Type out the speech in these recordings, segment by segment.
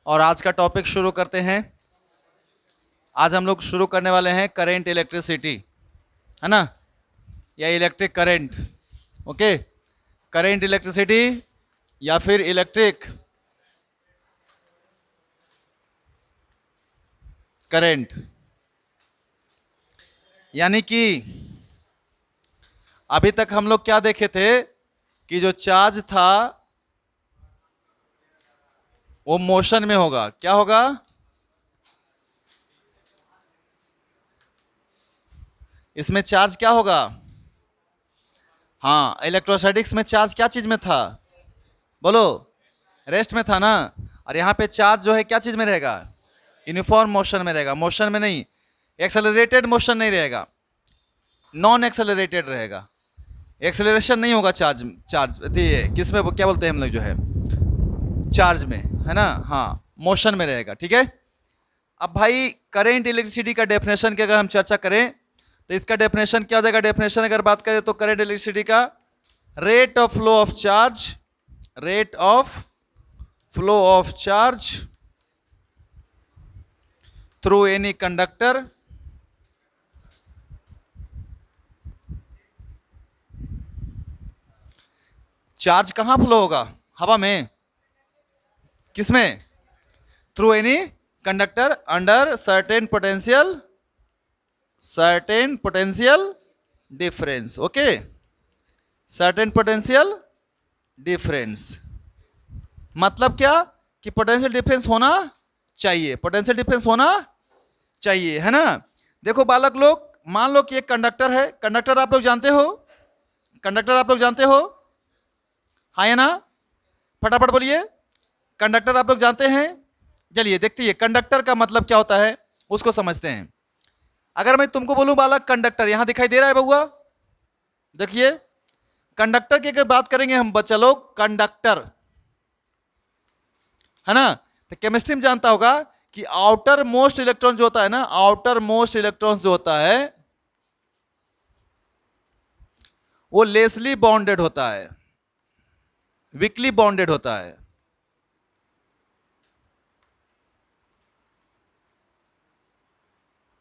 और आज का टॉपिक शुरू करते हैं। आज हम लोग शुरू करने वाले हैं करंट इलेक्ट्रिसिटी, है ना, या electric current. Okay, current electricity या फिर इलेक्ट्रिक करंट। यानी कि अभी तक हम लोग क्या देखे थे कि जो चार्ज था वो मोशन में होगा। क्या होगा? इसमें चार्ज क्या होगा? हाँ, इलेक्ट्रोस्टैटिक्स में चार्ज क्या चीज में था? बोलो, रेस्ट में था ना। और यहाँ पे चार्ज जो है क्या चीज में रहेगा? यूनिफॉर्म मोशन में रहेगा, मोशन में नहीं। एक्सेलरेटेड मोशन नहीं रहेगा, नॉन एक्सेलरेटेड रहेगा। एक्सेलरेशन नहीं होगा चार्ज किसमें, क्या बोलते हैं हम लोग, जो है चार्ज में, है ना। हाँ, मोशन में रहेगा। ठीक है। अब भाई करंट इलेक्ट्रिसिटी का डेफिनेशन की अगर हम चर्चा करें तो इसका डेफिनेशन क्या हो जाएगा? डेफिनेशन अगर बात करें तो करंट इलेक्ट्रिसिटी का rate of flow of charge, rate of flow of charge through any conductor charge कहां फ्लो होगा? हवा में। किसमें? Through any conductor under certain potential difference. Okay, certain potential difference मतलब क्या? कि पोटेंशियल डिफरेंस होना चाहिए, पोटेंशियल डिफरेंस होना चाहिए, है ना। देखो बालक लोग, मान लो कि एक कंडक्टर है। कंडक्टर आप लोग जानते हो? कंडक्टर आप लोग जानते हो? हाँ या ना? फटाफट बोलिए। कंडक्टर आप लोग जानते हैं? चलिए देखते हैं कंडक्टर का मतलब क्या होता है, उसको समझते हैं। अगर मैं तुमको बोलूं बालक कंडक्टर, यहां दिखाई दे रहा है बउआ? देखिए, कंडक्टर की अगर बात करेंगे हम बच्चा लोग, कंडक्टर, है ना। तो केमिस्ट्री में जानता होगा कि आउटर मोस्ट इलेक्ट्रॉन जो होता है ना, आउटर मोस्ट इलेक्ट्रॉन जो होता है वो लेसली बॉन्डेड होता है, वीकली बॉन्डेड होता है।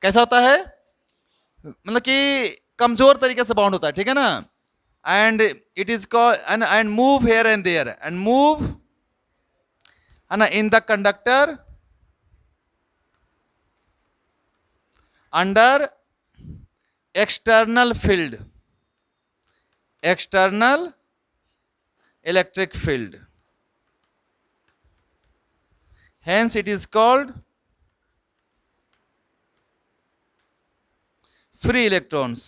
कैसा होता है? मतलब कि कमजोर तरीके से बाउंड होता है, ठीक है ना। And it is called and move here and there and move, है ना, in the conductor under external field, external electric field, hence it is called free electrons.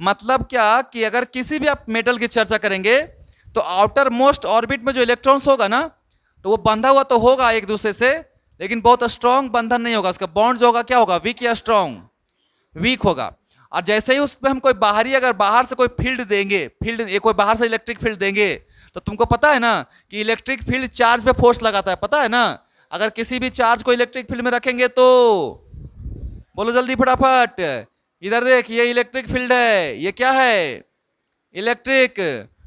मतलब क्या कि अगर किसी भी आप मेटल की चर्चा करेंगे तो आउटर मोस्ट ऑर्बिट में जो इलेक्ट्रॉन्स होगा ना, तो वो बंधा हुआ तो होगा एक दूसरे से, लेकिन बहुत स्ट्रांग बंधन नहीं होगा। उसका बॉन्ड जो होगा क्या होगा? वीक या स्ट्रांग? वीक होगा। और जैसे ही उसमें हम कोई बाहरी, अगर बाहर से कोई फील्ड देंगे, कोई बाहर से इलेक्ट्रिक फील्ड देंगे, तो तुमको पता है ना कि इलेक्ट्रिक फील्ड चार्ज पे फोर्स लगाता है, पता है ना। अगर किसी भी चार्ज को इलेक्ट्रिक फील्ड में रखेंगे तो बोलो जल्दी फटाफट, इधर देख, ये इलेक्ट्रिक फील्ड है। ये क्या है? इलेक्ट्रिक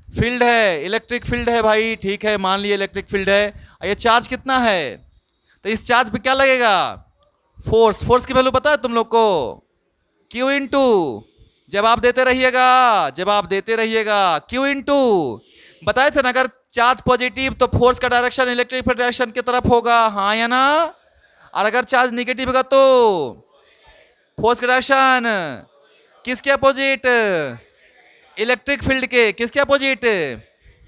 फील्ड है, इलेक्ट्रिक फील्ड है भाई। ठीक है, मान लिया इलेक्ट्रिक फील्ड है। ये चार्ज कितना है? तो इस चार्ज पे क्या लगेगा? फोर्स। फोर्स की वैल्यू पता है तुम लोग को? Q इंटू, जवाब देते रहिएगा, जवाब देते रहिएगा। Q इंटू, बताए थे ना, अगर चार्ज पॉजिटिव तो फोर्स का डायरेक्शन इलेक्ट्रिक डायरेक्शन की तरफ होगा, हाँ या ना। और अगर चार्ज निगेटिव होगा तो फोर्स का डायरेक्शन किसके अपोजिट? इलेक्ट्रिक फील्ड के। किसके अपोजिट?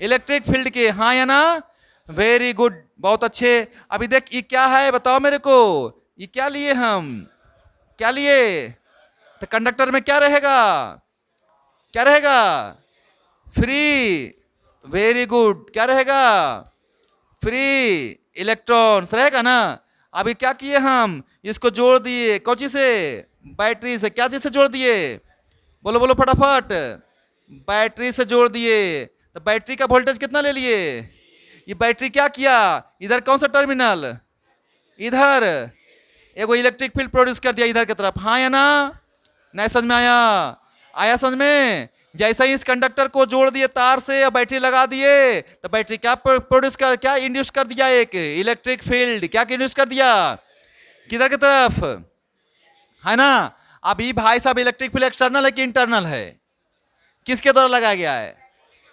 इलेक्ट्रिक फील्ड के, हाँ या ना। वेरी गुड, बहुत अच्छे। अभी देख, ये क्या है बताओ मेरे को? ये क्या लिए हम? क्या लिए? तो कंडक्टर में क्या रहेगा? क्या रहेगा? फ्री। वेरी गुड, क्या रहेगा? फ्री इलेक्ट्रॉन्स रहेगा ना। अभी क्या किए हम? इसको जोड़ दिए कौन से? बैटरी से। क्या चीज से जोड़ दिए? बोलो बोलो फटाफट। बैटरी से जोड़ दिए। तो बैटरी का वोल्टेज कितना ले लिए? ये बैटरी क्या किया? इधर कौन सा टर्मिनल? इधर एगो इलेक्ट्रिक फील्ड प्रोड्यूस कर दिया इधर की तरफ, हाँ या ना। नहीं समझ में आया? आया समझ में? जैसे ही इस कंडक्टर को जोड़ दिए तार से या बैटरी लगा दिए तो बैटरी क्या प्रोड्यूस कर, क्या इंड्यूस कर दिया, एक इलेक्ट्रिक फील्ड। क्या इंड्यूस कर दिया, किधर की तरफ, है ना। अभी भाई साहब इलेक्ट्रिक फील्ड एक्सटर्नल है कि इंटरनल है, किसके द्वारा लगाया गया है,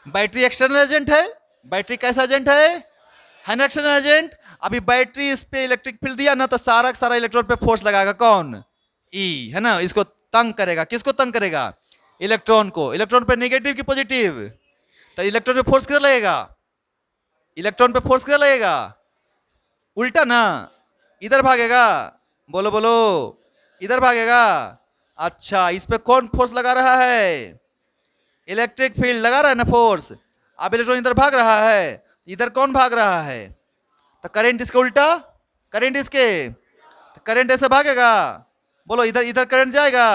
बैटरी एक्सटर्नल एजेंट है। बैटरी कैसा एजेंट है ना, एक्सटर्नल एजेंट। अभी बैटरी इस पे इलेक्ट्रिक फील्ड दिया ना तो सारा का सारा इलेक्ट्रॉन पे फोर्स लगाएगा, कौन, ई, है ना। इसको तंग करेगा, किसको तंग करेगा, इलेक्ट्रॉन को। इलेक्ट्रॉन पे नेगेटिव की पॉजिटिव, तो इलेक्ट्रॉन पे फोर्स किधर लगेगा, इलेक्ट्रॉन पे फोर्स किधर लगेगा, उल्टा ना, इधर भागेगा। बोलो बोलो, इधर भागेगा। अच्छा, इस पे कौन फोर्स लगा रहा है, इलेक्ट्रिक फील्ड लगा रहा है ना फोर्स। अब इलेक्ट्रॉन इधर भाग रहा है, इधर कौन भाग रहा है, तो करंट इसके उल्टा, करंट इसके, तो करंट ऐसे भागेगा। बोलो, इधर इधर करंट जाएगा,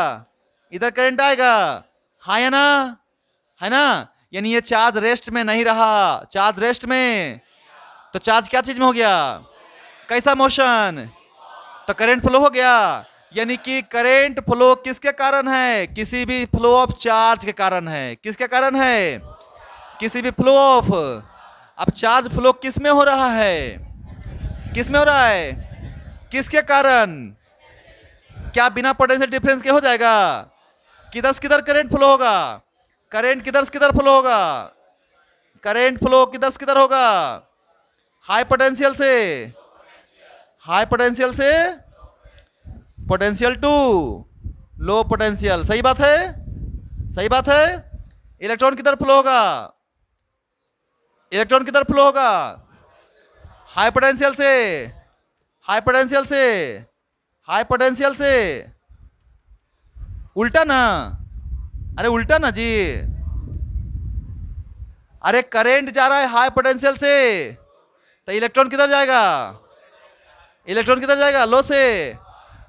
इधर करंट आएगा, हाँ या ना, है ना। यानी ये चार्ज रेस्ट में नहीं रहा, चार्ज रेस्ट में, तो चार्ज क्या चीज में हो गया, कैसा मोशन, तो करंट फ्लो हो गया। यानी कि करंट फ्लो किसके कारण है, किसी भी फ्लो ऑफ चार्ज के कारण है। किसके कारण है, किसी भी फ्लो ऑफ। अब चार्ज फ्लो किस में हो रहा है, किस में हो रहा है, किसके कारण, क्या बिना पोटेंशियल डिफरेंस के हो जाएगा, किधर से किधर करंट फ्लो होगा, करंट किधर से किधर फ्लो होगा, करंट फ्लो किधर से किधर होगा, हाई पोटेंशियल से, हाई पोटेंशियल से पोटेंशियल टू लो पोटेंशियल। सही बात है, सही बात है। इलेक्ट्रॉन किधर फ्लो होगा, इलेक्ट्रॉन किधर फ्लो होगा, हाई पोटेंशियल से, हाई पोटेंशियल से, हाई पोटेंशियल से, उल्टा ना, अरे उल्टा ना जी। अरे करंट जा रहा है हाई पोटेंशियल से, तो इलेक्ट्रॉन किधर जाएगा, इलेक्ट्रॉन किधर जाएगा, लो से।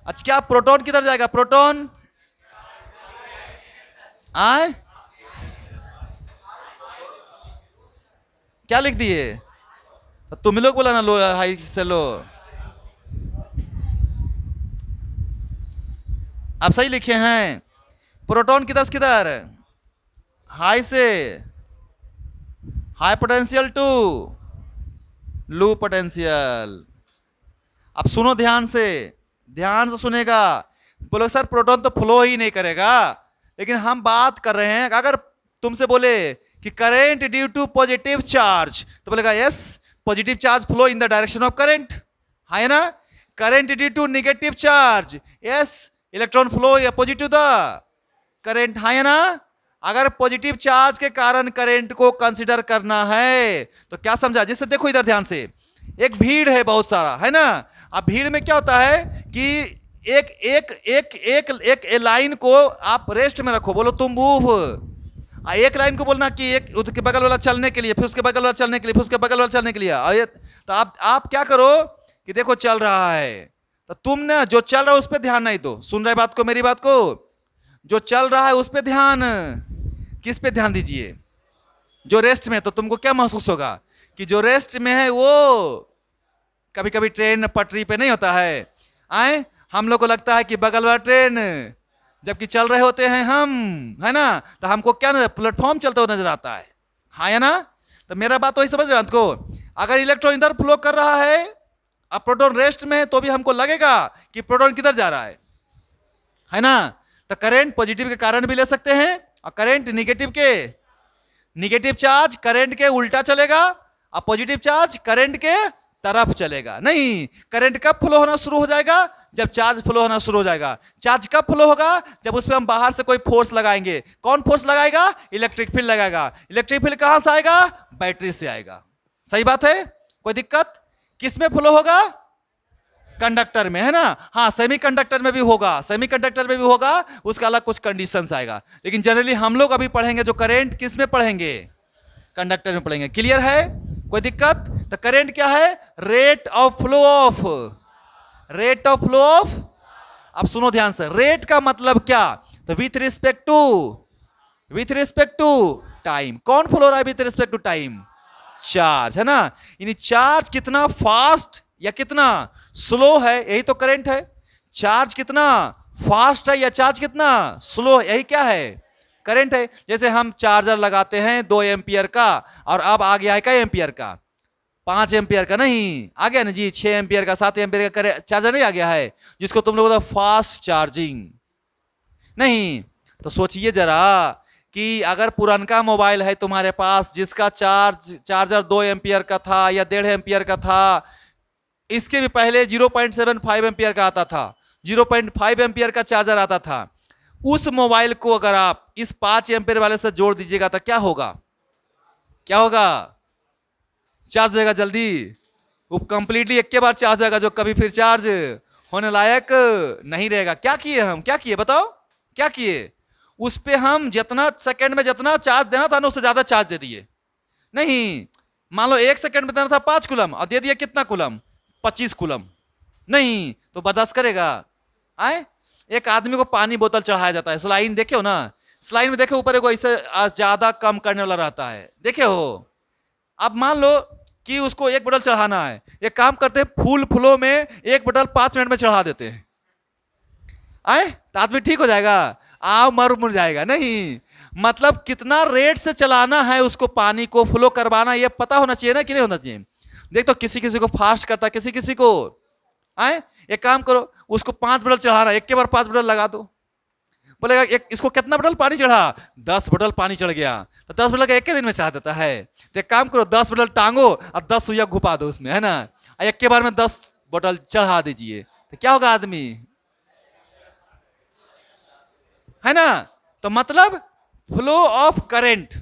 अच्छा, क्या प्रोटॉन किधर जाएगा, प्रोटॉन आए, क्या लिख दिए, तो तुम लोग बोला ना लो, हाई से लो। आप सही लिखे हैं, प्रोटॉन किधर से किधर, हाई से, high potential to low potential. अब सुनो ध्यान से, ध्यान से सुनेगा। बोलो सर प्रोटॉन तो फ्लो ही नहीं करेगा, लेकिन हम बात कर रहे हैं, अगर तुमसे बोले कि current due to positive charge, तो बोलेगा yes, positive charge flow in the direction of current, है ना। Current due to negative charge, yes, electron flow या पॉजिटिव द करंट, है ना। अगर पॉजिटिव चार्ज के कारण करंट को कंसीडर करना है तो क्या समझा, जैसे देखो इधर ध्यान से, एक भीड़ है बहुत सारा, है ना। अब भीड़ में क्या होता है कि एक एक एक एक एक लाइन को आप रेस्ट में रखो, बोलो तुम मूव, एक लाइन को बोलना कि एक उसके बगल वाला चलने के लिए, फिर उसके बगल वाला चलने के लिए, फिर उसके बगल वाला चलने के लिए। तो आप क्या करो कि देखो चल रहा है, तो तुम ना जो चल रहा है उस पर ध्यान नहीं दो, सुन रहे बात को, मेरी बात को, जो चल रहा है उस पर ध्यान, किस पे ध्यान दीजिए, जो रेस्ट में। तो तुमको क्या महसूस होगा कि जो रेस्ट में है वो, कभी कभी ट्रेन पटरी पे नहीं होता है, आए हम लोग को लगता है कि बगल वाला ट्रेन, जबकि चल रहे होते हैं हम, है ना, तो हमको क्या नजर, प्लेटफॉर्म चलते हुए नजर आता है, हाँ या ना। तो मेरा बात वही समझ रहे हैं आपको, अगर इलेक्ट्रॉन इधर फ्लो कर रहा है, अब प्रोटॉन रेस्ट में है, तो भी हमको लगेगा कि प्रोटॉन किधर जा रहा है ना। तो करंट पॉजिटिव के कारण भी ले सकते हैं, और करंट निगेटिव के, निगेटिव चार्ज करंट के उल्टा चलेगा, और पॉजिटिव चार्ज करंट के तरफ चलेगा। नहीं, करंट कब फ्लो होना शुरू हो जाएगा, जब चार्ज फ्लो होना शुरू हो जाएगा। चार्ज कब फ्लो होगा, जब उस पर हम बाहर से कोई फोर्स लगाएंगे। कौन फोर्स लगाएगा, इलेक्ट्रिक फील्ड लगाएगा। इलेक्ट्रिक फील्ड कहां से आएगा, बैटरी से आएगा। सही बात है, कोई दिक्कत, किस में फ्लो होगा, कंडक्टर में, है ना। हाँ, सेमीकंडक्टर में भी होगा, सेमीकंडक्टर में भी होगा, उसका अलग कुछ कंडीशंस आएगा, लेकिन जनरली हम लोग अभी पढ़ेंगे जो करंट, किस में पढ़ेंगे, कंडक्टर में पढ़ेंगे। क्लियर है, कोई दिक्कत। तो करंट क्या है, rate of flow of, rate of flow of. अब सुनो ध्यान से, रेट का मतलब क्या, तो with respect to, with respect to time. कौन फ्लो रहा है with respect to time, charge, है ना। यानी चार्ज कितना फास्ट या कितना स्लो है, यही तो करंट है। चार्ज कितना फास्ट है या चार्ज कितना स्लो, यही क्या है करंट है। जैसे हम चार्जर लगाते हैं 2 एम्पियर का, और अब आ गया है क्या एम्पियर का, 5 एम्पियर का नहीं, आ गया ना जी 6 एम्पियर का, 7 एम्पियर का चार्जर नहीं आ गया है, जिसको तुम लोग फास्ट चार्जिंग नहीं। तो सोचिए जरा कि अगर पुरानका मोबाइल है तुम्हारे पास जिसका चार्जर 2 एम्पियर का था या 1.5 एम्पियर का था, इसके भी पहले 0.75 एम्पियर का आता था, 0.5 एम्पियर का चार्जर आता था, उस मोबाइल को अगर आप इस 5 एम्पियर वाले से जोड़ दीजिएगा तो क्या होगा, क्या होगा, चार्ज होगा जल्दी, वो कंप्लीटली एक के बार चार्ज होगा, जो कभी फिर चार्ज होने लायक नहीं रहेगा। क्या किए हम, क्या किए बताओ, क्या किए, उस पे हम जितना सेकंड में जितना चार्ज देना था ना उससे ज्यादा चार्ज दे दिए। नहीं, मान लो 1 सेकंड में देना था 5 कूलम और दे दिया कितना कूलम, 25 कूलम, नहीं तो बर्दाश्त करेगा। आए, एक आदमी को पानी बोतल चढ़ाया जाता है, स्लाइन देखे हो ना, स्लाइन में देखे ऊपर ऐसे ज्यादा कम करने वाला रहता है, देखे हो। अब मान लो कि उसको 1 बोतल चढ़ाना है, एक काम करते हैं फूल फ्लो में 1 बोतल 5 मिनट में चढ़ा देते हैं, आए तो आदमी ठीक हो जाएगा, आओ मर मुर जाएगा नहीं। मतलब कितना रेट से चलाना है उसको, पानी को फ्लो करवाना, ये पता होना चाहिए ना कि नहीं होना चाहिए। देख तो किसी किसी को फास्ट करता, किसी किसी को, आए एक काम करो उसको 5 बोतल चढ़ाना, एक के बार 5 बोतल लगा दो, बोलेगा एक इसको कितना बोतल पानी चढ़ा, 10 बोतल पानी चढ़ गया, तो 10 बोतल का एक के दिन में चढ़ा देता है। तो एक काम करो 10 बोतल टांगो और 10 सुइया घुपा दो उसमें, है ना, एक के बार में 10 बोतल चढ़ा दीजिए, तो क्या होगा आदमी, है ना। तो मतलब फ्लो ऑफ करंट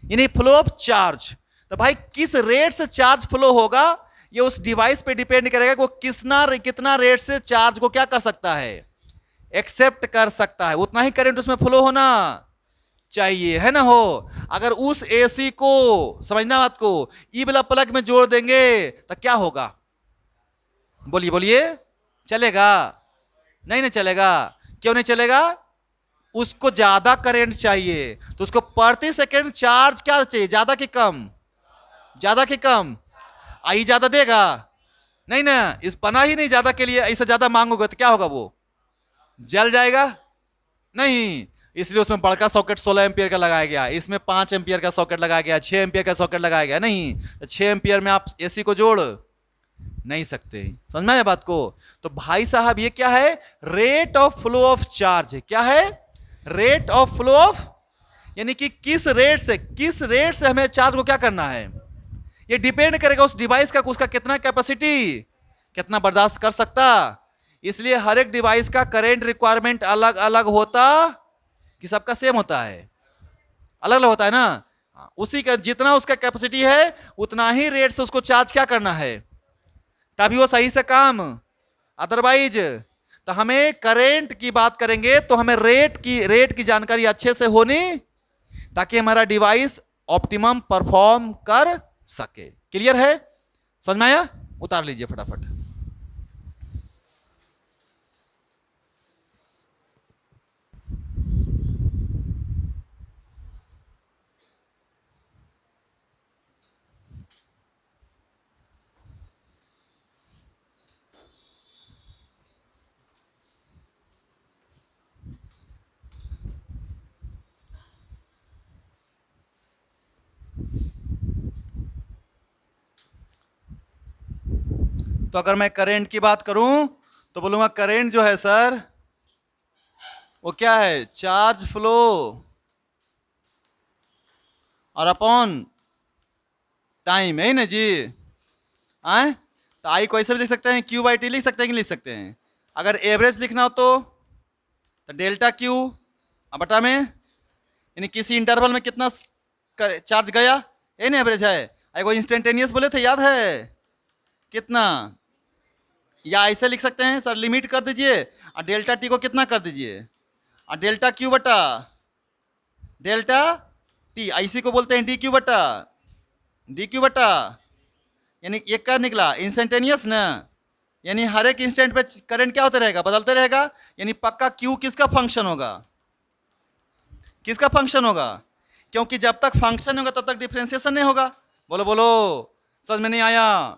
यानी फ्लो ऑफ चार्ज, तो भाई किस रेट से चार्ज फ्लो होगा ये उस डिवाइस पे डिपेंड करेगा कि वो कितना रेट से चार्ज को क्या कर सकता है, एक्सेप्ट कर सकता है, उतना ही करंट उसमें फ्लो होना चाहिए, है ना हो। अगर उस एसी को, समझना बात को, ई वाला प्लग में जोड़ देंगे तो क्या होगा, बोलिए बोलिए, चलेगा, नहीं नहीं चलेगा, क्यों नहीं चलेगा, उसको ज्यादा करंट चाहिए, तो उसको प्रति सेकंड चार्ज क्या चाहिए, ज्यादा कि कम, ज्यादा कि कम, आई ज्यादा देगा, नहीं ना, इस बना ही नहीं ज्यादा के लिए, ऐसा ज्यादा मांगोगे तो क्या होगा, वो जल जाएगा नहीं। इसलिए उसमें बड़का सॉकेट 16 एम्पियर का लगाया गया, इसमें 5 एम्पियर का सॉकेट लगाया गया, 6 एम्पियर का सॉकेट लगाया गया, नहीं तो 6 एम्पियर में आप एसी को जोड़ नहीं सकते, समझ में आया बात को। तो भाई साहब ये क्या है, rate of flow of charge है, क्या है, रेट ऑफ फ्लो ऑफ, यानी कि किस रेट से हमें चार्ज को क्या करना है, ये डिपेंड करेगा उस डिवाइस का, उसका कितना कैपेसिटी, कितना बर्दाश्त कर सकता। इसलिए हर एक डिवाइस का करंट रिक्वायरमेंट अलग अलग होता कि सबका सेम होता है, अलग अलग होता है ना, उसी का जितना उसका कैपेसिटी है उतना ही रेट से उसको चार्ज क्या करना है, तभी वो सही से काम, अदरवाइज। तो हमें करंट की बात करेंगे तो हमें रेट की जानकारी अच्छे से होनी, ताकि हमारा डिवाइस ऑप्टिमम परफॉर्म कर सके। क्लियर है, समझ में आया, उतार लीजिए फटाफट। तो अगर मैं करंट की बात करूं तो बोलूंगा करंट जो है सर वो क्या है, चार्ज फ्लो और अपॉन टाइम, है ना जी। आए तो आई को ऐसे भी लिख सकते हैं, क्यू बाई टी लिख सकते हैं कि लिख सकते हैं। अगर एवरेज लिखना हो तो डेल्टा क्यू बटा में, यानी किसी इंटरवल में कितना चार्ज गया, ये ना एवरेज है। एगो इंस्टेंटेनियस बोले थे, याद है कितना, या ऐसे लिख सकते हैं सर, लिमिट कर दीजिए और डेल्टा टी को कितना कर दीजिए, और डेल्टा क्यू बटा डेल्टा टी, ऐसी को बोलते हैं डी क्यू बटा, यानी एक का निकला इंस्टेंटेनियस ना, यानी हर एक इंस्टेंट पे करंट क्या होता रहेगा, बदलते रहेगा, यानी पक्का क्यू किसका फंक्शन होगा, किसका फंक्शन होगा, क्योंकि जब तक फंक्शन होगा तब तक डिफरेंशिएशन नहीं होगा। बोलो बोलो, समझ में नहीं आया,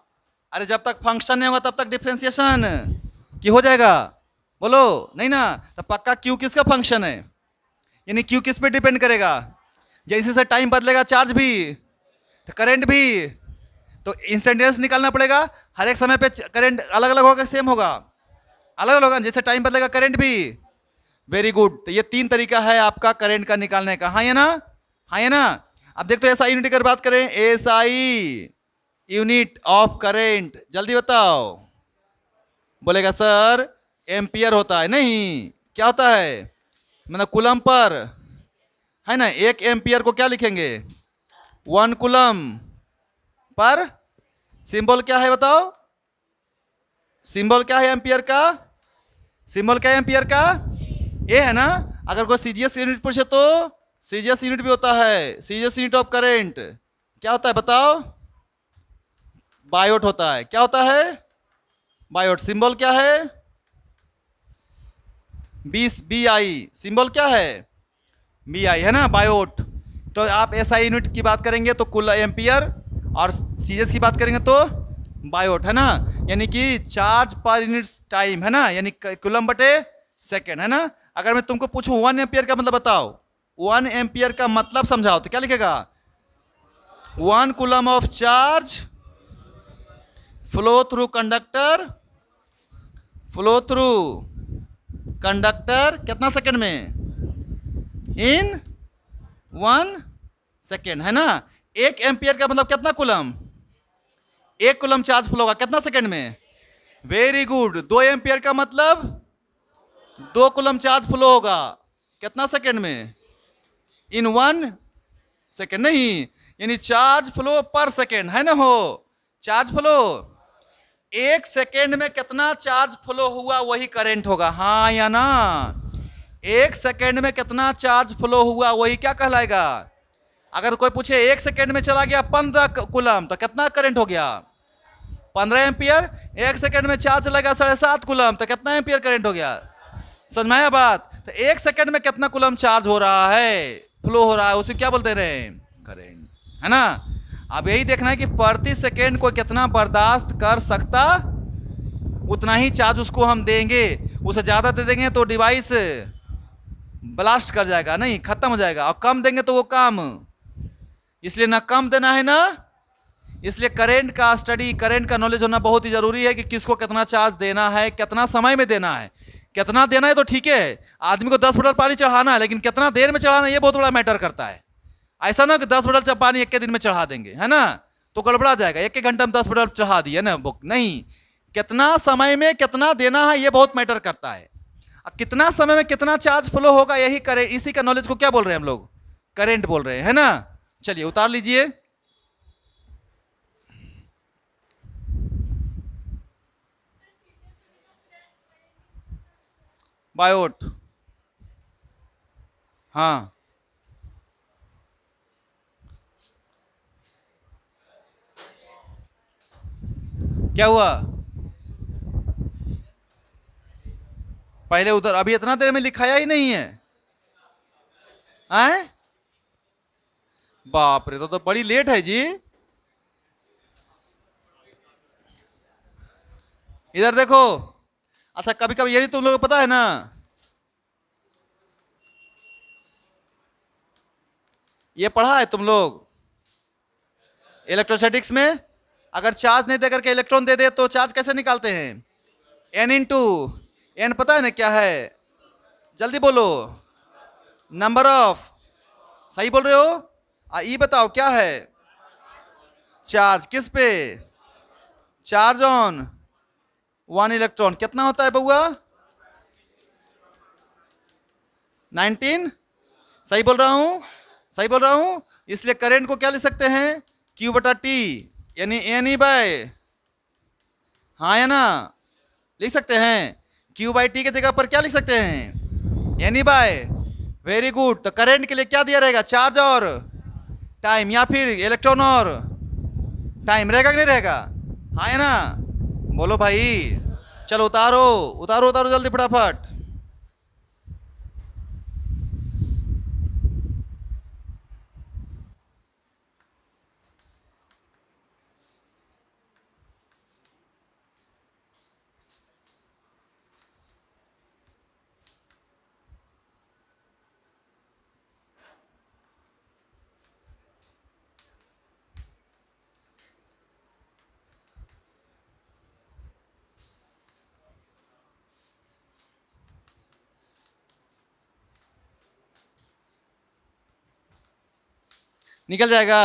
अरे जब तक फंक्शन नहीं होगा तब तक डिफरेंशिएशन की हो जाएगा, बोलो नहीं ना, तो पक्का क्यू किसका फंक्शन है, यानी क्यू किस पे डिपेंड करेगा? जैसे से टाइम बदलेगा चार्ज भी तो करंट भी, तो इंस्टेंटेनियस निकालना पड़ेगा। हर एक समय पे करंट अलग अलग होगा, सेम होगा? अलग अलग होगा। जैसे टाइम बदलेगा करंट भी। Very good. तो ये 3 तरीका है आपका करंट का निकालने का। हाँ या ना? हाँ या ना? अब देखते हैं एसआई यूनिट की बात करें। एसआई यूनिट ऑफ करंट, जल्दी बताओ। बोलेगा सर एम्पियर होता है। नहीं, क्या होता है? मतलब कूलम पर, है ना? 1 एम्पियर को क्या लिखेंगे? 1 कूलम पर। सिंबल क्या है बताओ? सिंबल क्या है एम्पियर का? सिंबल क्या है एम्पियर का? ए है ना? अगर कोई सीजीएस यूनिट पूछे तो सीजीएस यूनिट भी होता है, सीजीएस यूनिट ऑफ करंट। क्या होता है बताओ? बायोट होता है। क्या होता है? बायोट। सिंबल क्या है? B I. सिंबल क्या है? बी आई, है ना? बायोट। तो आप एसआई यूनिट की बात करेंगे तो कुल एम्पियर, और सीजीएस की बात करेंगे तो बायोट, है ना? यानी कि चार्ज पर यूनिट टाइम, है ना? यानी कूलम बटे सेकेंड, है ना? अगर मैं तुमको पूछूं 1 एम्पियर का मतलब बताओ, 1 एम्पियर का मतलब समझाओ, तो क्या लिखेगा? 1 coulomb of charge flow through conductor, flow through conductor कितना सेकेंड में? इन 1 सेकेंड, है ना? 1 एम्पियर का मतलब कितना कूलम? 1 कूलम चार्ज फ्लो होगा कितना सेकेंड में? Very good. 2 एम्पियर का मतलब 2 कूलम चार्ज फ्लो होगा कितना सेकेंड में? इन 1 सेकेंड। नहीं, यानी चार्ज फ्लो पर सेकेंड, है ना? हो चार्ज फ्लो 1 सेकेंड में कितना चार्ज फ्लो हुआ वही करंट होगा। हाँ या ना? 1 सेकेंड में कितना चार्ज फ्लो हुआ वही क्या कहलाएगा? अगर कोई पूछे 1 सेकेंड में चला गया 15 कूलम तो कितना करंट हो गया? 15 एम्पियर। 1 सेकेंड में चार्ज लगा 7.5 कूलम तो कितना एम्पियर करंट हो गया? समझ में आया बात? तो 1 सेकेंड में कितना कूलम चार्ज हो रहा है, फ्लो हो रहा है, उसे क्या बोलते रहे? करंट, है ना? अब यही देखना है कि प्रति सेकेंड को कितना बर्दाश्त कर सकता, उतना ही चार्ज उसको हम देंगे। उसे ज्यादा दे देंगे तो डिवाइस ब्लास्ट कर जाएगा, नहीं खत्म हो जाएगा, और कम देंगे तो वो काम। इसलिए ना कम देना है ना, इसलिए करंट का स्टडी, करंट का नॉलेज होना बहुत ही जरूरी है कि किसको कितना चार्ज देना है, कितना समय में देना है। कितना देना है तो ठीक है, आदमी को 10 बोतल पानी चढ़ाना है, लेकिन कितना देर में चढ़ाना है ये बहुत बड़ा मैटर करता है। ऐसा ना कि 10 बोतल पानी एक के दिन में चढ़ा देंगे, है ना? तो गड़बड़ा जाएगा। 1 घंटा में 10 बोतल चढ़ा दिए ना, बुक नहीं। कितना समय में कितना देना है ये बहुत मैटर करता है। कितना समय में कितना चार्ज फ्लो होगा यही करेंट, इसी का नॉलेज को क्या बोल रहे हैं हम लोग? करंट बोल रहे हैं, है ना? चलिए उतार लीजिए। बायोट, हाँ। क्या हुआ? पहले उधर, अभी इतना देर में लिखाया ही नहीं है। आए बाप रे, तो बड़ी लेट है जी। इधर देखो। अच्छा, कभी कभी ये भी तुम लोगों को पता है ना, ये पढ़ा है तुम लोग इलेक्ट्रोस्टैटिक्स में? अगर चार्ज नहीं देकर के इलेक्ट्रॉन दे दे तो चार्ज कैसे निकालते हैं? एन इंटू एन, पता है ना क्या है? जल्दी बोलो। नंबर ऑफ, सही बोल रहे हो? ई बताओ क्या है? चार्ज किस पे? Charge on 1 electron. कितना होता है बउआ? 19। सही बोल रहा हूं? सही बोल रहा हूं? इसलिए करंट को क्या लिख सकते हैं? Q बटा टी, यानी एन ई बाय, हाँ या ना? लिख सकते हैं। Q बाई टी के जगह पर क्या लिख सकते हैं? N E by. Very good. तो करंट के लिए क्या दिया रहेगा? चार्ज और टाइम, या फिर इलेक्ट्रॉन और टाइम रहेगा कि नहीं रहेगा? हाँ या ना? बोलो भाई। चलो उतारो उतारो उतारो जल्दी फटाफट। निकल जाएगा।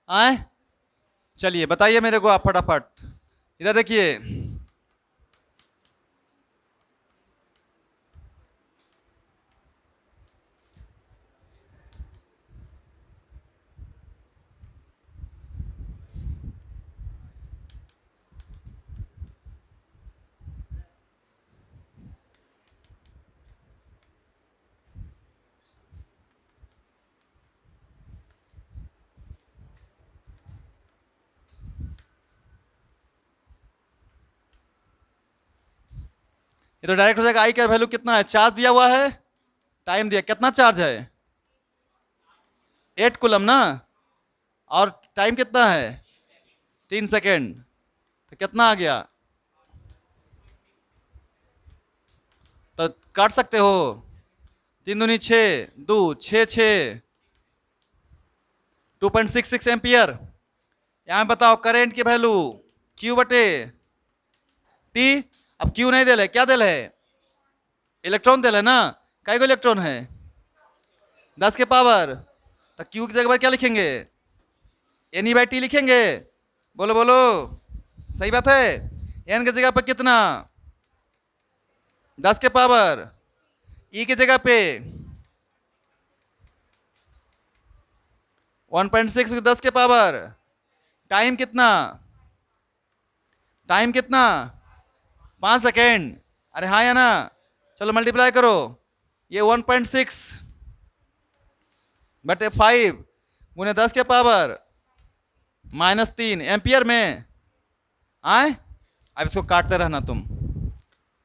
आए, चलिए बताइए मेरे को आप फटाफट। इधर देखिए, ये तो डायरेक्ट हो जाएगा। आई का वैल्यू कितना है, चार्ज दिया हुआ है, टाइम दिया, कितना चार्ज है, 8 कूलम ना, और टाइम कितना है, 3 सेकेंड, तो कितना आ गया, तो काट सकते हो, 3 दूनी 6, 2 6 6, 2.66 एम्पियर। यहां बताओ करेंट की वैल्यू Q बटे T। अब Q नहीं दिल है, क्या दिल है, इलेक्ट्रॉन दिल है ना, कई को इलेक्ट्रॉन है, 10 के पावर, तो Q की जगह पर क्या लिखेंगे, NE/T लिखेंगे। बोलो बोलो, सही बात है। N की जगह पर कितना, 10 के पावर, E की जगह पे 1.6 10 के पावर, टाइम कितना, टाइम कितना, 5 सेकेंड। अरे हाँ या ना, चलो मल्टीप्लाई करो, ये 1.6 बटे 5 गुने 10 के पावर -3 एम्पियर में। आए, अब इसको काटते रहना तुम,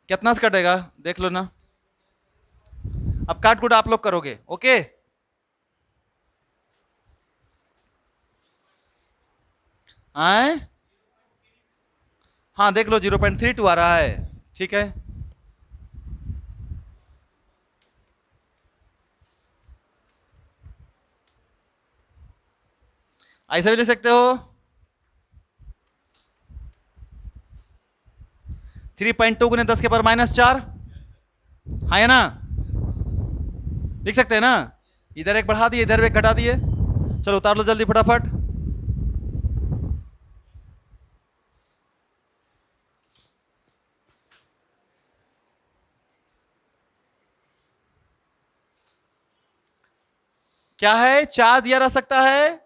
कितना से कटेगा देख लो ना, अब काट कूट आप लोग करोगे, ओके। आए, हाँ देख लो 0.32 आ रहा है, ठीक है। ऐसे भी लिख सकते हो, 3.2 गुने 10 के पावर -4, हाँ है ना, लिख सकते हैं ना, इधर एक बढ़ा दिए इधर एक घटा दिए। चलो उतार लो जल्दी फटाफट। क्या है, चार्ज दिया रह सकता है,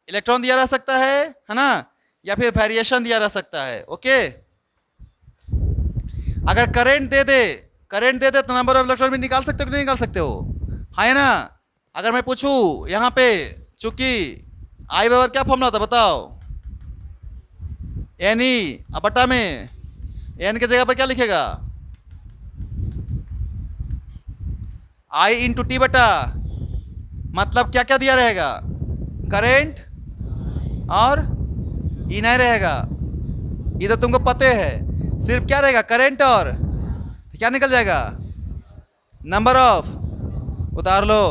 इलेक्ट्रॉन दिया रह सकता है ना, या फिर वेरिएशन दिया रह सकता है, ओके। अगर करंट दे दे, करंट दे दे तो नंबर ऑफ इलेक्ट्रॉन भी निकाल सकते हो कि नहीं निकाल सकते हो, है ना। अगर मैं पूछूं यहां पे, चूंकि आई बराबर क्या फॉर्मूला था बताओ, एन ई बटा में एन की जगह पर क्या लिखेगा, आई इंटू टी बटा, मतलब क्या क्या दिया रहेगा, करंट और ई नहीं रहेगा, ये तो तुमको पते है, सिर्फ क्या रहेगा करंट और, तो क्या निकल जाएगा, नंबर ऑफ, उतार लो।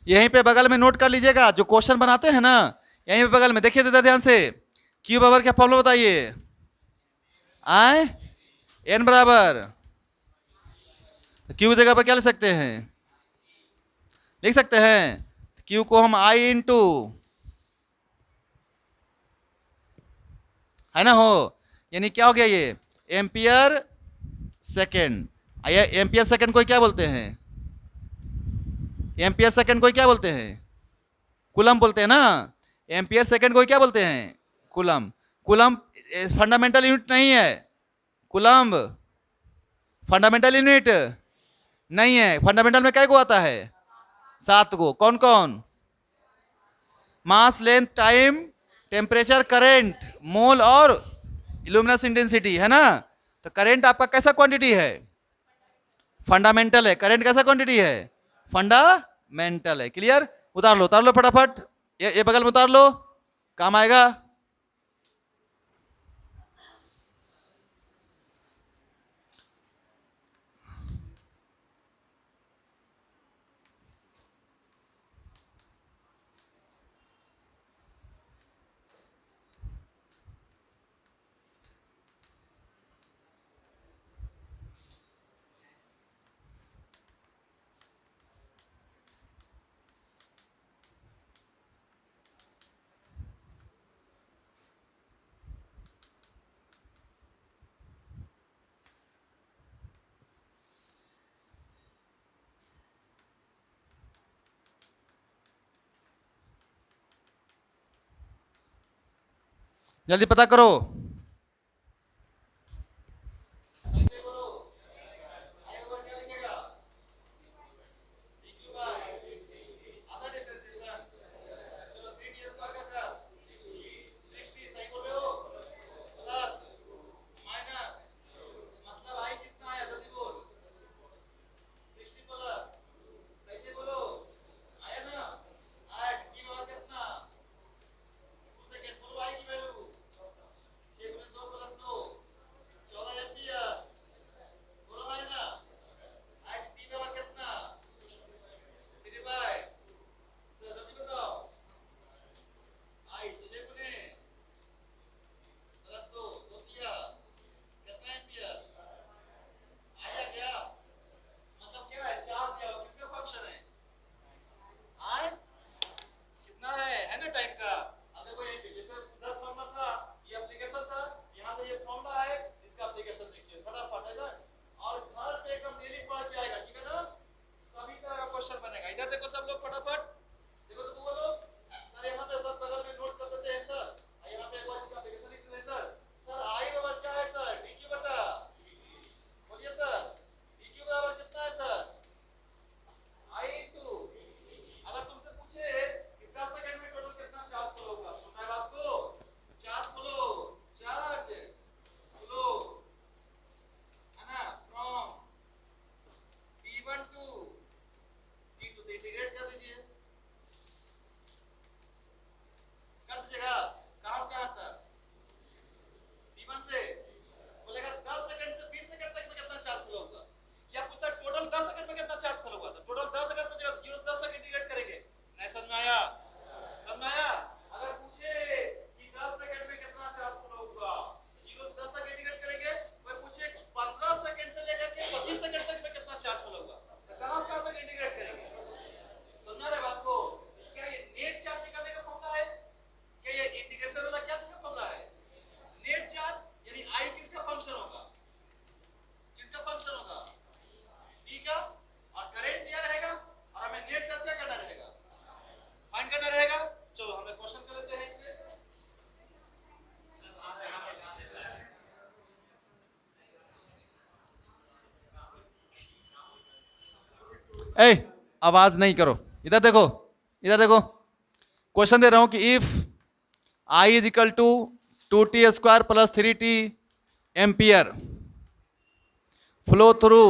यहीं पे बगल में नोट कर लीजिएगा, जो क्वेश्चन बनाते हैं ना, यहीं पे बगल में देखिए दादा ध्यान से, क्यू बराबर क्या फॉर्मूला बताइए, आए एन बराबर, क्यू जगह पर क्या लिख सकते हैं, लिख सकते हैं क्यू को हम आई इंटू, है ना हो, यानी क्या हो गया ये एम्पियर सेकेंड। एम्पियर सेकेंड को क्या बोलते हैं, एम्पियर सेकेंड को क्या बोलते हैं, कूलम बोलते हैं ना, एम्पियर सेकेंड को क्या बोलते हैं, कूलम। कूलम फंडामेंटल यूनिट नहीं है, कूलम फंडामेंटल यूनिट नहीं है। फंडामेंटल में क्या को आता है, 7 को, कौन कौन, mass length time temperature current mole और इल्यूमिनस इंटेंसिटी, है ना। तो करेंट आपका कैसा क्वांटिटी है, फंडामेंटल है, करंट कैसा क्वांटिटी है, फंडामेंटल है। क्लियर, उतार लो फटाफट, ये बगल में उतार लो, काम आएगा। जल्दी पता करो। ए, आवाज नहीं करो, इधर देखो, इधर देखो। क्वेश्चन दे रहा हूं कि if I is equal to 2t² plus 3t ampere flow through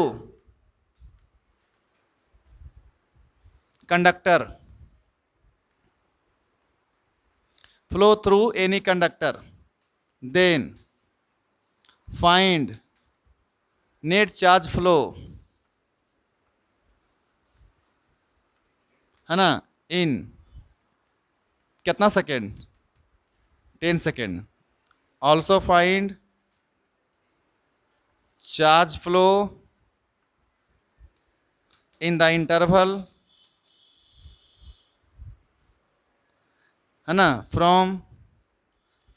conductor, flow through any conductor, then find net charge flow, है ना, इन कितना second, 10 second. Also find charge flow in the interval, है ना, from